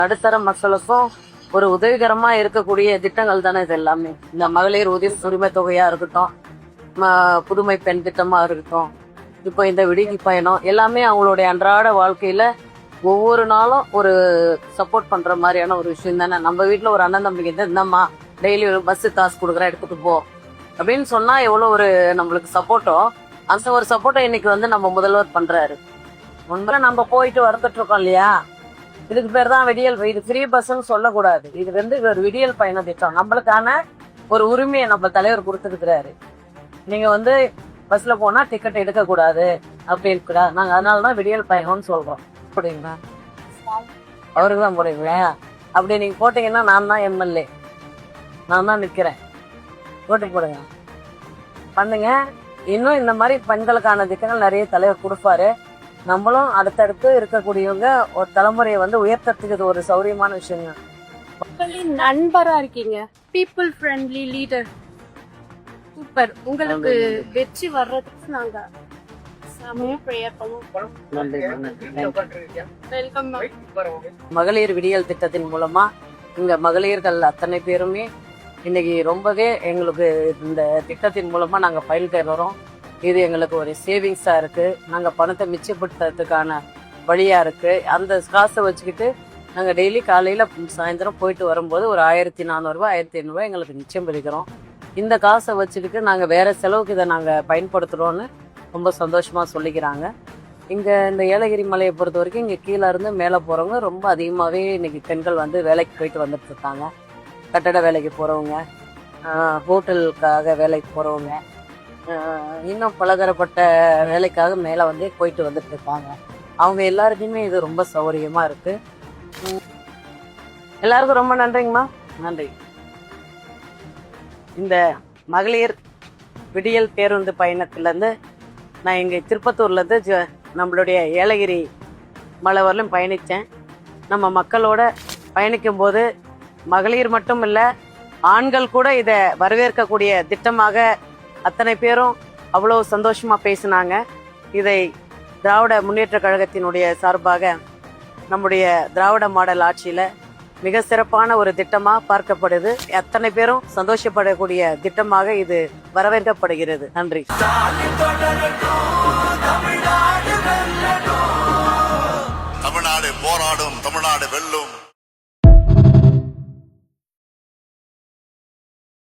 நடுத்தர மக்களுக்கும் ஒரு உதவிகரமா இருக்கக்கூடிய திட்டங்கள் தானே இது எல்லாமே. இந்த மகளிர் உரிமை தொகையா இருக்கட்டும், புதுமை பெண் திட்டமா இருக்கட்டும், இப்போ இந்த விடுதி பயணம் எல்லாமே அவங்களுடைய அன்றாட வாழ்க்கையில ஒவ்வொரு நாளும் ஒரு சப்போர்ட் பண்ற மாதிரியான ஒரு விஷயம் தானே. நம்ம வீட்டுல ஒரு அண்ணன் தம்பிக்கு இந்தம்மா டெய்லி பஸ் காசு கொடுக்குற எடுத்துட்டு போ அப்படின்னு சொன்னா எவ்வளவு ஒரு நம்மளுக்கு சப்போர்ட்டோ, அந்த ஒரு சப்போர்ட்டை இன்னைக்கு நம்ம முதல்வர் பண்றாரு. முன்பு நம்ம போயிட்டு வந்துட்டு இருக்கோம் இல்லையா, இதுக்கு பேர் தான் விடியல். இது ஃப்ரீ பஸ்ன்னு சொல்லக்கூடாது, இது ஒரு விடியல் பயண திட்டம். நம்மளுக்கான ஒரு உரிமையை நம்ம தலைவர் கொடுத்துருக்கிறாரு. நீங்க பஸ்ல போனா டிக்கெட் எடுக்க கூடாது அப்படின்னு கூட நாங்க அதனாலதான் விடியல் பயணம்னு சொல்றோம். போடுவீங்களா? அவருக்கு தான் போடுவீங்களா? அப்படி நீங்க போட்டீங்கன்னா நான் தான் எம்எல்ஏ, நான் தான் நிக்கிறேன். ஓட்டு போடுங்க, பண்ணுங்க. இன்னும் இந்த மாதிரி பெண்களுக்கான திட்டங்கள் நிறைய தலைவர் கொடுப்பாரு. நம்மளும் அடுத்தடுத்து இருக்கக்கூடியவங்க ஒரு தலைமுறையை உயர்த்தத்துக்கு ஒரு சௌரியமான விஷயங்க. மக்களின் நண்பரா இருக்கீங்க, பீப்புள் ஃப்ரெண்ட்லி லீடர். சூப்பர். உங்களுக்கு வெற்றி வர்றதுக்கு நாங்க மகளிர் விடியல் திட்டத்தின் மூலமா இங்க மகளிர்கள் அத்தனை பேருமே இன்னைக்கு ரொம்பவே எங்களுக்கு இந்த திட்டத்தின் மூலமா நாங்க பயன்பெறுறோம். இது எங்களுக்கு ஒரு சேவிங்ஸா இருக்கு. நாங்க பணத்தை மிச்சப்படுத்துறதுக்கான வழியா இருக்கு. அந்த காசை வச்சுக்கிட்டு நாங்க டெய்லி காலையில சாயந்தரம் போயிட்டு வரும்போது ஒரு 1400 ரூபாய் 1500 ரூபாய் எங்களுக்கு நிச்சயம் பிடிக்கிறோம். இந்த காசை வச்சுக்கிட்டு நாங்க வேற செலவுக்கு இதை நாங்க பயன்படுத்துறோம்னு ரொம்ப சந்தோஷமா சொல்லிக்கிறாங்க. இங்க இந்த ஏலகிரி மலையை பொறுத்த வரைக்கும் இங்க கீழே இருந்து மேலே போறவங்க ரொம்ப அதிகமாவே இன்னைக்கு பெண்கள் வேலைக்கு போயிட்டு வந்துட்டு இருக்காங்க. கட்டட வேலைக்கு போறவங்க, ஹோட்டலுக்காக வேலைக்கு போறவங்க, இன்னும் பலதரப்பட்ட வேலைக்காக மேலே போயிட்டு வந்துட்டு இருக்காங்க. அவங்க எல்லாருக்குமே இது ரொம்ப சௌகரியமா இருக்கு. எல்லாருக்கும் ரொம்ப நன்றிங்கம்மா. நன்றி. இந்த மகளிர் விடியல் பேருந்து பயணத்திலேருந்து நான் இங்கே திருப்பத்தூர்லேருந்து நம்மளுடைய ஏலகிரி மலை வரலும் பயணித்தேன். நம்ம மக்களோட பயணிக்கும் போது மகளிர் மட்டும் இல்லை, ஆண்கள் கூட இதை வரவேற்கக்கூடிய திட்டமாக அத்தனை பேரும் அவ்வளோ சந்தோஷமா பேசினாங்க. இதை திராவிட முன்னேற்ற கழகத்தினுடைய சார்பாக நம்முடைய திராவிட மாடல் ஆட்சியில மிக சிறப்பான ஒரு திட்டமா பார்க்கப்படுது. அத்தனை பேரும் சந்தோஷப்படக்கூடிய திட்டமாக இது வரவேற்கப்படுகிறது. நன்றி. தமிழ்நாடு போராடும், தமிழ்நாடு வெல்லும்.